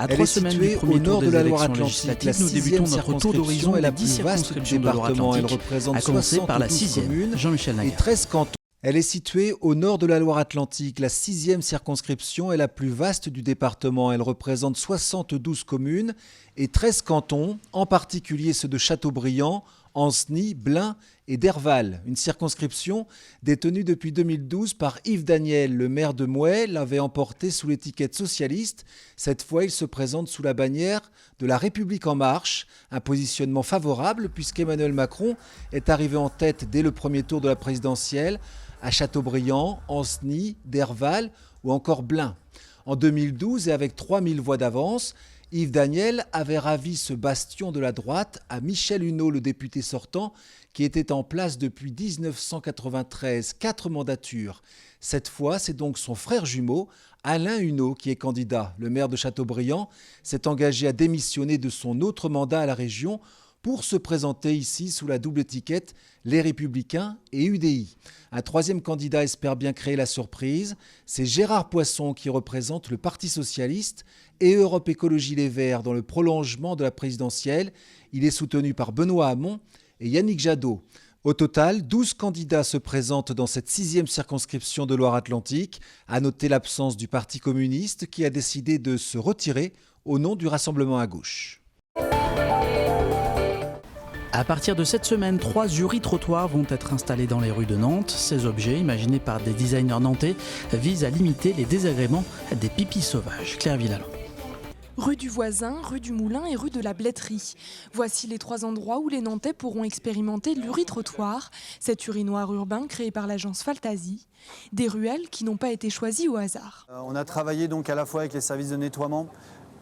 À 3 semaines du premier tour des élections législatives, nous débutons notre tour d'horizon est des la 10 plus vaste du circonscriptions de département. Elle Loire-Atlantique, représente à commencer par la 72 6e, communes Jean-Michel et Naguère. 13 cantons. Elle est située au nord de la Loire-Atlantique. La 6e circonscription est la plus vaste du département. Elle représente 72 communes et 13 cantons, en particulier ceux de Châteaubriand, Ancenis, Blain et Derval. Une circonscription détenue depuis 2012 par Yves Daniel. Le maire de Mouet l'avait emporté sous l'étiquette socialiste. Cette fois, il se présente sous la bannière de La République En Marche. Un positionnement favorable puisqu'Emmanuel Macron est arrivé en tête dès le premier tour de la présidentielle à Châteaubriand, Ancenis, Derval ou encore Blain. En 2012 et avec 3000 voix d'avance, Yves Daniel avait ravi ce bastion de la droite à Michel Huneau, le député sortant, qui était en place depuis 1993, 4 mandatures. Cette fois, c'est donc son frère jumeau, Alain Huneau, qui est candidat. Le maire de Châteaubriand s'est engagé à démissionner de son autre mandat à la région pour se présenter ici sous la double étiquette Les Républicains et UDI. Un troisième candidat espère bien créer la surprise. C'est Gérard Poisson qui représente le Parti socialiste et Europe Écologie Les Verts dans le prolongement de la présidentielle. Il est soutenu par Benoît Hamon et Yannick Jadot. Au total, 12 candidats se présentent dans cette 6e circonscription de Loire-Atlantique. À noter l'absence du Parti communiste qui a décidé de se retirer au nom du Rassemblement à gauche. À partir de cette semaine, 3 jurys-trottoirs vont être installés dans les rues de Nantes. Ces objets, imaginés par des designers nantais, visent à limiter les désagréments des pipis sauvages. Claire Villalon. Rue du Voisin, rue du Moulin et rue de la Bletterie. Voici les 3 endroits où les Nantais pourront expérimenter l'uri-trottoir, cet urinoir urbain créé par l'agence Faltasi. Des ruelles qui n'ont pas été choisies au hasard. On a travaillé donc à la fois avec les services de nettoiement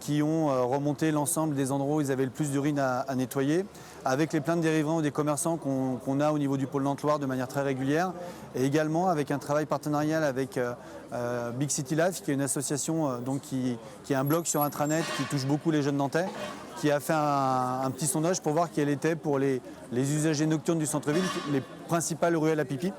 qui ont remonté l'ensemble des endroits où ils avaient le plus d'urine à nettoyer, avec les plaintes des riverains ou des commerçants qu'on a au niveau du pôle Nantes-Loire de manière très régulière, et également avec un travail partenarial avec Big City Life, qui est une association donc qui a un blog sur intranet qui touche beaucoup les jeunes Nantais, qui a fait un petit sondage pour voir quelles étaient pour les usagers nocturnes du centre-ville les principales ruelles à pipi.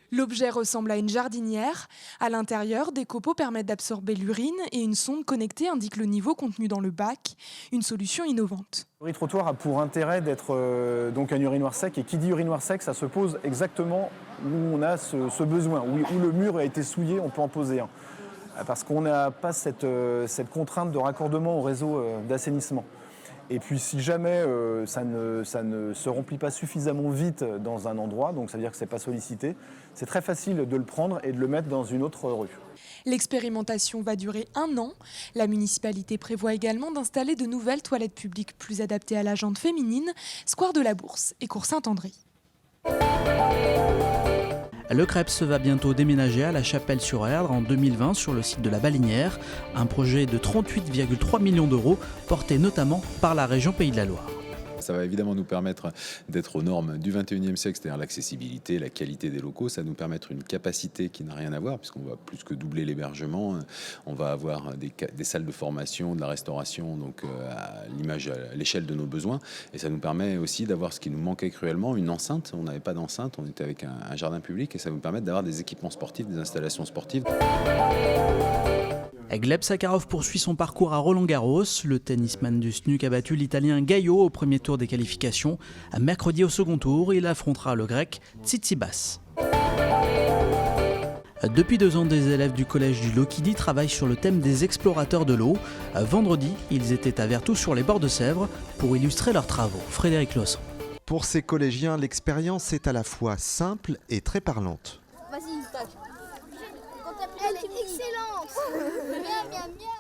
L'objet ressemble à une jardinière. À l'intérieur, des copeaux permettent d'absorber l'urine et une sonde connectée indique le niveau contenu dans le bac. Une solution innovante. L'uri-trottoir a pour intérêt d'être donc un urinoir sec. Et qui dit urinoir sec, ça se pose exactement où on a ce besoin. Où le mur a été souillé, on peut en poser un. Parce qu'on n'a pas cette contrainte de raccordement au réseau d'assainissement. Et puis si jamais ça ne se remplit pas suffisamment vite dans un endroit, donc ça veut dire que ce n'est pas sollicité, c'est très facile de le prendre et de le mettre dans une autre rue. L'expérimentation va durer 1 an. La municipalité prévoit également d'installer de nouvelles toilettes publiques plus adaptées à la jante féminine, square de la Bourse et cours Saint-André. Le Creps va bientôt déménager à la Chapelle-sur-Erdre en 2020 sur le site de la Balinière. Un projet de 38,3 millions d'euros porté notamment par la région Pays de la Loire. Ça va évidemment nous permettre d'être aux normes du 21e siècle, c'est-à-dire l'accessibilité, la qualité des locaux. Ça va nous permettre une capacité qui n'a rien à voir, puisqu'on va plus que doubler l'hébergement. On va avoir des salles de formation, de la restauration, donc à l'échelle de nos besoins. Et ça nous permet aussi d'avoir ce qui nous manquait cruellement, une enceinte. On n'avait pas d'enceinte, on était avec un jardin public, et ça va nous permettre d'avoir des équipements sportifs, des installations sportives. Gleb Sakharov poursuit son parcours à Roland-Garros. Le tennisman du SNUC a battu l'Italien Gaio au premier tour des qualifications. Mercredi au second tour, il affrontera le Grec Tsitsipas. Depuis 2 ans, des élèves du collège du Lokidi travaillent sur le thème des explorateurs de l'eau. Vendredi, ils étaient à Vertou sur les bords de Sèvres pour illustrer leurs travaux. Frédéric Losson. Pour ces collégiens, l'expérience est à la fois simple et très parlante. Vas-y, tac. Elle est excellente.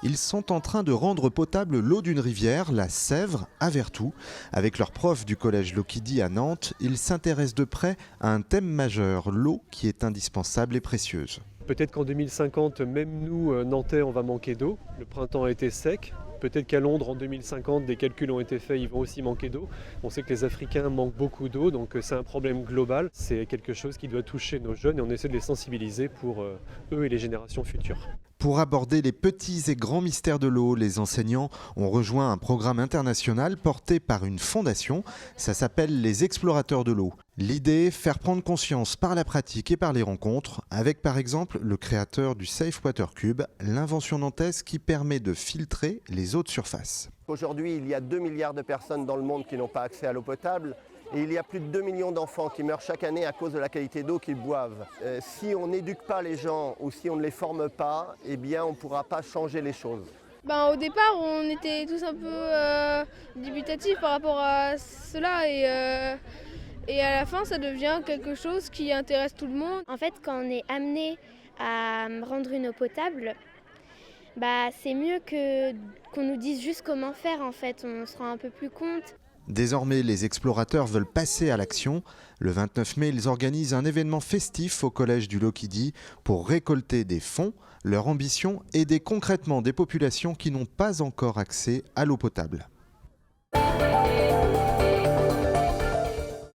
Ils sont en train de rendre potable l'eau d'une rivière, la Sèvre, à Vertou. Avec leur prof du collège Lokidi à Nantes, ils s'intéressent de près à un thème majeur, l'eau qui est indispensable et précieuse. Peut-être qu'en 2050, même nous, Nantais, on va manquer d'eau. Le printemps a été sec. Peut-être qu'à Londres, en 2050, des calculs ont été faits, ils vont aussi manquer d'eau. On sait que les Africains manquent beaucoup d'eau, donc c'est un problème global. C'est quelque chose qui doit toucher nos jeunes et on essaie de les sensibiliser pour eux et les générations futures. Pour aborder les petits et grands mystères de l'eau, les enseignants ont rejoint un programme international porté par une fondation. Ça s'appelle les Explorateurs de l'eau. L'idée, faire prendre conscience par la pratique et par les rencontres, avec par exemple le créateur du Safe Water Cube, l'invention nantaise qui permet de filtrer les eaux de surface. Aujourd'hui, il y a 2 milliards de personnes dans le monde qui n'ont pas accès à l'eau potable. Et il y a plus de 2 millions d'enfants qui meurent chaque année à cause de la qualité d'eau qu'ils boivent. Si on n'éduque pas les gens ou si on ne les forme pas, eh bien on ne pourra pas changer les choses. Au départ, on était tous un peu dubitatifs par rapport à cela et à la fin, ça devient quelque chose qui intéresse tout le monde. En fait, quand on est amené à rendre une eau potable, c'est mieux qu'on nous dise juste comment faire. En fait, on se rend un peu plus compte. Désormais, les explorateurs veulent passer à l'action. Le 29 mai, ils organisent un événement festif au collège du Loquidis pour récolter des fonds. Leur ambition, aider concrètement des populations qui n'ont pas encore accès à l'eau potable.